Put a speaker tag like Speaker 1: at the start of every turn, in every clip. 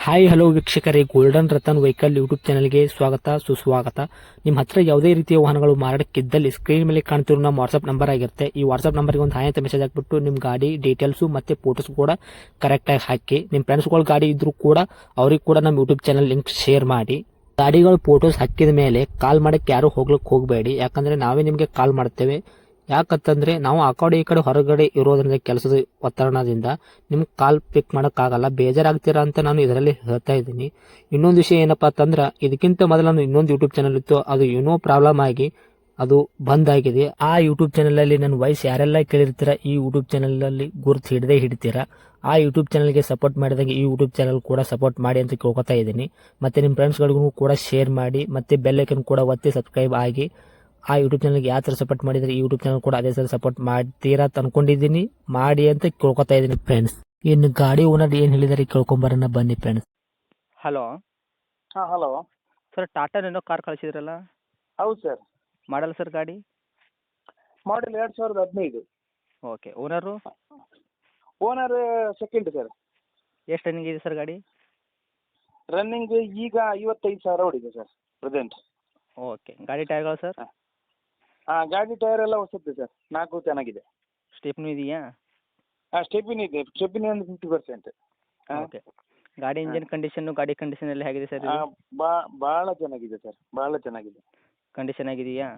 Speaker 1: Hi hello ವೀಕ್ಷಕರೇ, golden Ratan vehicle YouTube ಚಾನಲ್ಗೆ ಸ್ವಾಗತ ಸುಸ್ವಾಗತ. ನಿಮ್ಮ ಹತ್ರ ಯಾವುದೇ ರೀತಿಯ ವಾಹನಗಳು ಮಾರಾಟಕ್ಕಿದ್ದಲ್ಲಿ ಸ್ಕ್ರೀನ್ ಮೇಲೆ ಕಾಣ್ತಿರೋ ನಮ್ಮ ವಾಟ್ಸ್ಆಪ್ ನಂಬರ್ ಆಗಿರುತ್ತೆ. ಈ ವಾಟ್ಸ್ಆಪ್ ನಂಬರ್ಗೆ ಒಂದು ಹಾಯ್ ಅಂತ ಮೆಸೇಜ್ ಹಾಕ್ಬಿಟ್ಟು ನಿಮ್ಮ ಗಾಡಿ ಡೀಟೇಲ್ಸು ಮತ್ತೆ ಫೋಟೋಸ್ ಕೂಡ ಕರೆಕ್ಟಾಗಿ ಹಾಕಿ. ನಿಮ್ಮ ಫ್ರೆಂಡ್ಸ್ಗಳ ಗಾಡಿ ಇದ್ರೂ ಕೂಡ ಅವ್ರಿಗೆ ಕೂಡ ನಮ್ಮ ಯೂಟ್ಯೂಬ್ ಚಾನಲ್ ಲಿಂಕ್ ಶೇರ್ ಮಾಡಿ. ಗಾಡಿಗಳು ಫೋಟೋಸ್ ಹಾಕಿದ ಮೇಲೆ ಕಾಲ್ ಮಾಡಕ್ಕೆ ಯಾರು ಹೋಗ್ಲಿಕ್ಕೆ ಹೋಗಬೇಡಿ, ಯಾಕಂದ್ರೆ ನಾವೇ ನಿಮಗೆ ಕಾಲ್ ಮಾಡ್ತೇವೆ. ಯಾಕಂತಂದ್ರೆ ನಾವು ಆ ಕಡೆ ಈ ಕಡೆ ಹೊರಗಡೆ ಇರೋದ್ರಿಂದ ಕೆಲಸದ ಒತ್ತಡದಿಂದ ನಿಮ್ಗೆ ಕಾಲ್ ಪಿಕ್ ಮಾಡೋಕ್ಕಾಗಲ್ಲ, ಬೇಜಾರಾಗ್ತೀರಾ ಅಂತ ನಾನು ಇದರಲ್ಲಿ ಹೇಳ್ತಾ ಇದ್ದೀನಿ. ಇನ್ನೊಂದು ವಿಷಯ ಏನಪ್ಪಾ ಅಂತಂದ್ರೆ, ಇದಕ್ಕಿಂತ ಮೊದಲು ನಾನು ಇನ್ನೊಂದು ಯೂಟ್ಯೂಬ್ ಚಾನಲ್ ಇತ್ತು, ಅದು ಏನೋ ಪ್ರಾಬ್ಲಮ್ ಆಗಿ ಅದು ಬಂದ್ ಆಗಿದೆ. ಆ ಯೂಟ್ಯೂಬ್ ಚಾನಲ್ ಅಲ್ಲಿ ನನ್ನ ವಾಯ್ಸ್ ಯಾರೆಲ್ಲ ಕೇಳಿರ್ತೀರಾ, ಈ ಯೂಟ್ಯೂಬ್ ಚಾನಲ್ ಅಲ್ಲಿ ಗುರುತು ಹಿಡದೇ ಹಿಡಿತೀರಾ. ಆ ಯೂಟ್ಯೂಬ್ ಚಾನಲ್ಗೆ ಸಪೋರ್ಟ್ ಮಾಡಿದಾಗ ಈ ಯೂಟ್ಯೂಬ್ ಚಾನಲ್ ಕೂಡ ಸಪೋರ್ಟ್ ಮಾಡಿ ಅಂತ ಕೇಳ್ಕೊತಾ ಇದ್ದೀನಿ. ಮತ್ತೆ ನಿಮ್ಮ ಫ್ರೆಂಡ್ಸ್ಗಳಿಗೂ ಕೂಡ ಶೇರ್ ಮಾಡಿ, ಮತ್ತೆ ಬೆಲ್ ಐಕನ್ ಕೂಡ ಒತ್ತಿ ಸಬ್ಸ್ಕ್ರೈಬ್ ಆಗಿ. ಆ ಯೂಟ್ಯೂಬ್ ಚಾನಲ್ಗೆ ಯಾವ ಥರ ಸಪೋರ್ಟ್ ಮಾಡಿದರೆ ಈ ಯೂಟ್ಯೂಬ್ ಚಾನಲ್ ಕೂಡ ಅದೇ ಥರ ಸಪೋರ್ಟ್ ಮಾಡ್ತೀರಾ ಅಂತ ಅನ್ಕೊಂಡಿದ್ದೀನಿ. ಮಾಡಿ ಅಂತ ಕೇಳ್ಕೊತಾ ಇದ್ದೀನಿ ಫ್ರೆಂಡ್ಸ್. ಇನ್ನು ಗಾಡಿ ಓನರ್ ಏನು ಹೇಳಿದಾರೆ ಕೇಳ್ಕೊಂಬರೋಣ ಬನ್ನಿ ಫ್ರೆಂಡ್ಸ್.
Speaker 2: ಹಲೋ
Speaker 3: ಹಾಂ ಹಲೋ.
Speaker 2: ಸರ್, ಟಾಟಾ ಏನೋ ಕಾರ್ ಕಳಿಸಿದ್ರಲ್ಲ,
Speaker 3: ಹೌದು ಸರ್.
Speaker 2: ಮಾಡಲ್ ಸರ್ ಗಾಡಿ?
Speaker 3: Model 2015.
Speaker 2: Okay. Owner
Speaker 3: owner second sir.
Speaker 2: ಎಷ್ಟು ರನ್ನಿಂಗ್ ಇದೆ ಸರ್ ಗಾಡಿ?
Speaker 3: ರನ್ನಿಂಗ್ ಈಗ 55,000 ಓಡಿದೆ ಸರ್ ಪ್ರೆಸೆಂಟ್.
Speaker 2: ಓಕೆ. ಗಾಡಿ ಟೈರ್ಗಳು ಸರ್?
Speaker 3: ಹಾಂ, ಗಾಡಿ ಟೈರ್ ಎಲ್ಲ ಹೊಸತ್ತೆ ಸರ್, 4 ಚೆನ್ನಾಗಿದೆ.
Speaker 2: ಸ್ಟೆಪ್ನೂ ಇದೆಯಾ?
Speaker 3: ಹಾಂ, ಸ್ಟೆಪಿನಿ ಇದೆ. ಸ್ಟೆಪಿನಿ ಒಂದು 50%. ಹಾಂ.
Speaker 2: ಓಕೆ. ಗಾಡಿ ಇಂಜಿನ್ ಕಂಡೀಷನ್ನು, ಗಾಡಿ ಕಂಡೀಷನ್ ಎಲ್ಲ ಹೇಗಿದೆ ಸರ್? ಇದು
Speaker 3: ಭಾಳ ಚೆನ್ನಾಗಿದೆ ಸರ್, ಭಾಳ ಚೆನ್ನಾಗಿದೆ.
Speaker 2: ಕಂಡೀಷನ್ ಆಗಿದೆಯಾ?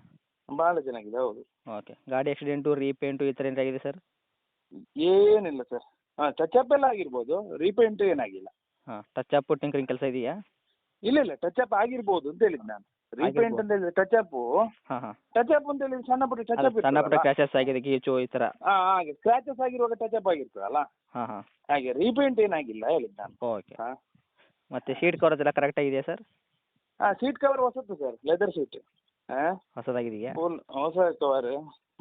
Speaker 3: ಭಾಳ ಚೆನ್ನಾಗಿದೆ, ಹೌದು.
Speaker 2: ಓಕೆ. ಗಾಡಿ ಆಕ್ಸಿಡೆಂಟು, ರೀಪೇಂಟು ಈ ಥರ ಏನಾಗಿದೆ ಸರ್?
Speaker 3: ಏನಿಲ್ಲ ಸರ್. ಹಾಂ, ಟಚಪ್ ಎಲ್ಲ ಆಗಿರ್ಬೋದು, ರೀಪೇಂಟ್ ಏನಾಗಿಲ್ಲ.
Speaker 2: ಹಾಂ. ಟಚ್ ಅಪ್ ಟಿಂಕರಿಂಗ್ ಕೆಲಸ ಇದೆಯಾ?
Speaker 3: ಇಲ್ಲ ಟಚಪ್ ಆಗಿರ್ಬೋದು ಅಂತ ಹೇಳಿದ್ದು ನಾನು. ರೀಪೇಂಟ್ ಅಂತ ಹೇಳಿದ್ರೆ ಟಚಪ್ಪು.
Speaker 2: ಹಾಂ ಹಾಂ.
Speaker 3: ಟಚಪ್ ಅಂತ ಹೇಳಿದ್ರೆ ಸಣ್ಣ ಪುಟ್ಟ ಟಚಪ್
Speaker 2: ಸಣ್ಣ ಪುಟ್ಟ ಕ್ರ್ಯಾಶಸ್ ಆಗಿದೆ, ಗೀಚು ಈ ಥರ?
Speaker 3: ಹಾಂ, ಹಾಗೆ ಸ್ಕ್ರಾಚಸ್ ಆಗಿರುವಾಗ ಟಚಪ್ ಆಗಿರ್ತದಲ್ಲ,
Speaker 2: ಹಾಂ ಹಾಂ.
Speaker 3: ಹಾಗೆ ರೀಪೇಂಟ್ ಏನಾಗಿಲ್ಲ ಹೇಳಿದ್ದು ನಾನು.
Speaker 2: ಓಕೆ.
Speaker 3: ಹಾಂ.
Speaker 2: ಮತ್ತು ಸೀಟ್ ಕವರ್ಸ್ ಎಲ್ಲ ಕರೆಕ್ಟ್ ಆಗಿದೆಯಾ ಸರ್?
Speaker 3: ಹಾಂ, ಸೀಟ್ ಕವರ್ ಹೊಸತ್ತು ಸರ್, ಲೆದರ್ ಸೀಟ್. ಹಾಂ,
Speaker 2: ಹೊಸದಾಗಿದೆಯಾ?
Speaker 3: ಫುಲ್ ಹೊಸ ಕವರ್.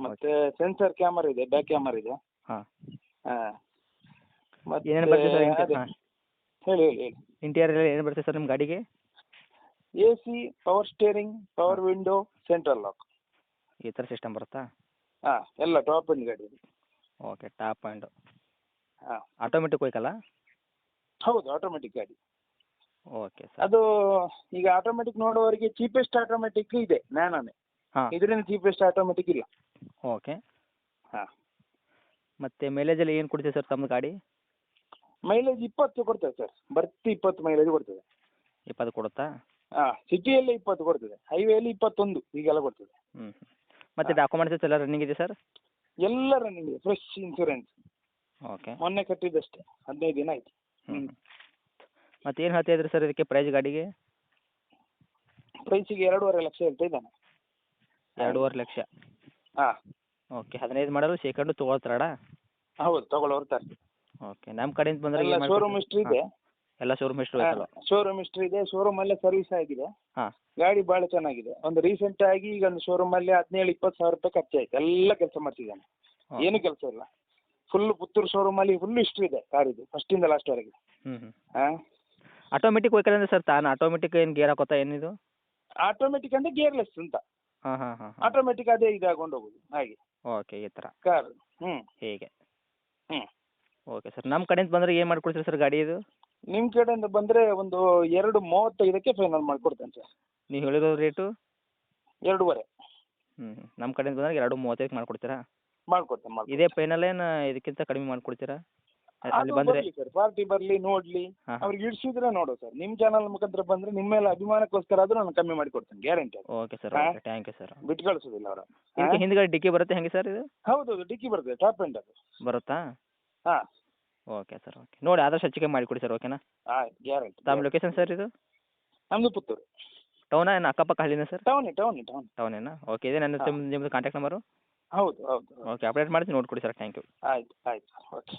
Speaker 3: ಮತ್ತೆ ಸೆನ್ಸರ್ ಕ್ಯಾಮರಾ ಇದೆ, ಬ್ಯಾಕ್ ಕ್ಯಾಮರಾ ಇದೆ.
Speaker 2: ಹಾಂ.
Speaker 3: ಹಾಂ.
Speaker 2: ಏನೇನು ಬರ್ತದೆ ಸರ್?
Speaker 3: ಅದೇ.
Speaker 2: ಹಾಂ.
Speaker 3: ಹೇಳಿ ಹೇಳಿ ಹೇಳಿ.
Speaker 2: ಇಂಟೀರಿಯರ್ ಏನು ಬರ್ತದೆ ಸರ್ ನಿಮ್ಮ ಗಾಡಿಗೆ?
Speaker 3: AC, power steering, power window, central lock.
Speaker 2: ಈ ಥರ ಸಿಸ್ಟಮ್ ಬರುತ್ತಾ?
Speaker 3: ಹಾಂ, ಎಲ್ಲ ಟಾಪ್ ಎಂಡ್ ಗಾಡಿ.
Speaker 2: ಓಕೆ. ಟಾಪ್ ಆ್ಯಂಡು
Speaker 3: ಹಾಂ,
Speaker 2: ಆಟೋಮೆಟಿಕ್ ಹೋಯ್ಕಲ್ಲ?
Speaker 3: ಹೌದು, ಆಟೋಮೆಟಿಕ್ ಗಾಡಿ.
Speaker 2: Okay sir.
Speaker 3: ಅದು ಈಗ ಆಟೋಮೆಟಿಕ್ ನೋಡುವವರಿಗೆ ಚೀಪೆಸ್ಟ್ ಆಟೋಮೆಟಿಕ್ ಇದೆ ನ್ಯಾನೋನೇ.
Speaker 2: ಹಾಂ.
Speaker 3: ಇದರಿಂದ ಚೀಪೆಸ್ಟ್ ಆಟೋಮೆಟಿಕ್ ಇಲ್ಲ.
Speaker 2: ಓಕೆ.
Speaker 3: ಹಾಂ.
Speaker 2: ಮತ್ತು ಮೈಲೇಜಲ್ಲಿ ಏನು ಕೊಡ್ತೀವಿ ಸರ್ ತಮ್ಮ ಗಾಡಿ?
Speaker 3: ಮೈಲೇಜ್ 20 ಕೊಡ್ತದೆ ಸರ್, ಬರ್ತಿ 20 ಮೈಲೇಜ್ ಕೊಡ್ತದೆ.
Speaker 2: 20 ಕೊಡುತ್ತಾ?
Speaker 3: ಹಾಂ, ಸಿಟಿಯಲ್ಲಿ 20 ಕೊಡ್ತದೆ, ಹೈವೇಲಿ 21 ಹೀಗೆಲ್ಲ ಕೊಡ್ತದೆ.
Speaker 2: ಹ್ಞೂ. ಮತ್ತು ಡಾಕ್ಯುಮೆಂಟ್ಸ್ ಎಲ್ಲ ರನ್ನಿಂಗ್ ಇದೆ ಸರ್?
Speaker 3: ಎಲ್ಲ ರನ್ನಿಂಗ್ ಇದೆ, ಫ್ರೆಶ್ ಇನ್ಸೂರೆನ್ಸ್.
Speaker 2: ಓಕೆ.
Speaker 3: ಮೊನ್ನೆ ಕಟ್ಟಿದ್ದಷ್ಟೇ, 15 ದಿನ ಆಯ್ತು.
Speaker 2: ಹ್ಞೂ. ಮತ್ತು ಏನು ಹೇಳ್ತಾ ಇದ್ರಿ ಸರ್ ಇದಕ್ಕೆ ಪ್ರೈಸ್ ಗಾಡಿಗೆ?
Speaker 3: ಪ್ರೈಸಿಗೆ 2.5 ಲಕ್ಷ ಹೇಳ್ತಾ ಇದ್ದಾನೆ.
Speaker 2: 2.5 ಲಕ್ಷ?
Speaker 3: ಹಾಂ.
Speaker 2: ಓಕೆ. 15 ಮಾಡಲು ಸೆಕೆಂಡು ತೊಗೊಳ್ತಾರಾ?
Speaker 3: ಹೌದು, ತಗೊಳ್ಳೋರು ತರ್ತೀವಿ.
Speaker 2: ಓಕೆ. ನಮ್ಮ ಕಡೆಯಿಂದ ಬಂದರೆ
Speaker 3: ಎಲ್ಲ ಶೋರೂಮ್ ಹಿಸ್ಟ್ರಿ ಇದೆ.
Speaker 2: ಎಲ್ಲ ಶೋರೂಮ್ ಹಿಸ್ಟ್ರಿ ಹೋಯ್ತಲ್ಲ?
Speaker 3: ಶೋರೂಮ್ ಹಿಸ್ಟ್ರಿ ಇದೆ, ಶೋರೂಮ್ ಅಲ್ಲೇ ಸರ್ವಿಸ್ ಆಗಿದೆ.
Speaker 2: ಹಾಂ.
Speaker 3: ಗಾಡಿ ಭಾಳ ಚೆನ್ನಾಗಿದೆ. ಒಂದು ರೀಸೆಂಟ್ ಆಗಿ ಈಗ ಒಂದು ಶೋರೂಮ್ ಅಲ್ಲಿ 17-20 ಸಾವಿರ ರೂಪಾಯಿ ಖರ್ಚಾಯ್ತು, ಎಲ್ಲ ಕೆಲಸ ಮಾಡಿಸಿದ್ದಾನೆ. ಏನು ಕೆಲಸ ಇಲ್ಲ. ಫುಲ್ ಪುತ್ತೂರು ಶೋರೂಮ್ ಅಲ್ಲಿ ಫುಲ್ ಹಿಸ್ಟ್ರಿ ಇದೆ ಕಾರಿದು, ಫಸ್ಟಿಂದ ಲಾಸ್ಟ್ ವರೆಗೆ.
Speaker 2: ಹ್ಞೂ ಹ್ಞೂ.
Speaker 3: ಹಾಂ.
Speaker 2: ಆಟೋಮೆಟಿಕ್ ವೆಹಿಕಲ್ ಅಂದರೆ ಸರ್ ತಾನು ಆಟೋಮೆಟಿಕ್ ಏನು ಗೇರ್ ಹಾಕೋತಾ ಏನಿದು?
Speaker 3: ಆಟೋಮೆಟಿಕ್ ಅಂದರೆ ಗೇರ್ಲೆಸ್ ಅಂತ.
Speaker 2: ಹಾಂ ಹಾಂ ಹಾಂ.
Speaker 3: ಆಟೋಮೆಟಿಕ್ ಅದೇ ಇದಾಕೊಂಡು ಹೋಗುದು ಹಾಗೆ
Speaker 2: ಓಕೆ. ಈ ಥರ
Speaker 3: ಕಾರ್. ಹ್ಞೂ
Speaker 2: ಹೀಗೆ.
Speaker 3: ಹ್ಞೂ.
Speaker 2: Okay sir. ನಮ್ಮ ಕಡೆಯಿಂದ ಬಂದರೆ ಏನು ಮಾಡ್ಕೊಡ್ತೀರಿ ಸರ್ ಗಾಡಿ ಇದು?
Speaker 3: ನಿಮ್ಮ ಕಡೆಯಿಂದ ಬಂದರೆ ಒಂದು 2.35ಕ್ಕೆ ಫೈನಲ್ ಮಾಡಿಕೊಡ್ತೇನೆ ಸರ್.
Speaker 2: ನೀವು ಹೇಳಿರೋ ರೇಟು?
Speaker 3: 2.5.
Speaker 2: ಹ್ಞೂ. ನಮ್ಮ ಕಡೆಯಿಂದ ಬಂದರೆ 2.35ಕ್ಕೆ ಮಾಡಿಕೊಡ್ತೀರಾ?
Speaker 3: ಮಾಡ್ಕೊಡ್ತೇನೆ.
Speaker 2: ಇದೇ ಫೈನಲ್ ಏನು ಇದಕ್ಕಿಂತ ಕಡಿಮೆ ಮಾಡಿಕೊಡ್ತೀರಾ ಅಲ್ಲಿ
Speaker 3: ಅದು
Speaker 2: ಬಂದರೆ?
Speaker 3: ಬರಲಿ ಸರ್, ಪಾರ್ಟಿ ಬರಲಿ ನೋಡಲಿ,
Speaker 2: ಹಾಂ ಹಾಂ.
Speaker 3: ಅವ್ರಿಗೆ ಇಡ್ಸಿದ್ರೆ ನೋಡು ಸರ್. ನಿಮ್ಮ ಚಾನಲ್ ಮುಖಾಂತರ ಬಂದರೆ ನಿಮ್ಮ ಮೇಲೆ ಅಭಿಮಾನಕ್ಕೋಸ್ಕರ ಆದರೂ ನಾನು ಕಮ್ಮಿ ಮಾಡಿ ಕೊಡ್ತೇನೆ, ಗ್ಯಾರಂಟಿ.
Speaker 2: Okay sir.
Speaker 3: ಹಾಂ.
Speaker 2: ಓಕೆ. Thank you sir.
Speaker 3: ಬಿಟ್ಟು ಕಳಿಸೋದಿಲ್ಲ ಅವರ.
Speaker 2: ಇದಕ್ಕೆ ಹಿಂದ್ಗಡೆ ಡಿಕ್ಕಿ ಬರುತ್ತೆ ಹೆಂಗೆ ಸರ್ ಇದು?
Speaker 3: ಹೌದು, ಡಿಕ್ಕಿ ಬರ್ತದೆ, ಟಾಪ್ ಎಂಡ್ ಅದು.
Speaker 2: ಬರುತ್ತಾ?
Speaker 3: ಹಾಂ.
Speaker 2: Okay sir. ಓಕೆ. ನೋಡಿ ಆದಷ್ಟು ಹೆಚ್ಚಿಗೆ ಮಾಡಿಕೊಡಿ ಸರ್, ಓಕೆನಾ?
Speaker 3: ಆಯ್ತು, ಗ್ಯಾರಂಟಿ.
Speaker 2: ತಮ್ಮ ಲೊಕೇಶನ್ ಸರ್ ಇದು?
Speaker 3: ನಮ್ಮದು ಪುತ್ತೂರು
Speaker 2: ಟೌನಾ ಏನು ಅಕ್ಕಪಕ್ಕ ಹಳ್ಳಿನಾ ಸರ್?
Speaker 3: ಟೌನ್.
Speaker 2: ಟೌನೇನಾ? ಓಕೆ. ಇದೆ ನನ್ನ ನಿಮ್ಮದು ಕಾಂಟ್ಯಾಕ್ಟ್ ನಂಬರು?
Speaker 3: ಹೌದು.
Speaker 2: ಓಕೆ. ಅಪ್ಡೇಟ್ ಮಾಡ್ತೀನಿ, ನೋಡಿಕೊಡಿ ಸರ್. Thank you.
Speaker 3: ಆಯ್ತು ಓಕೆ.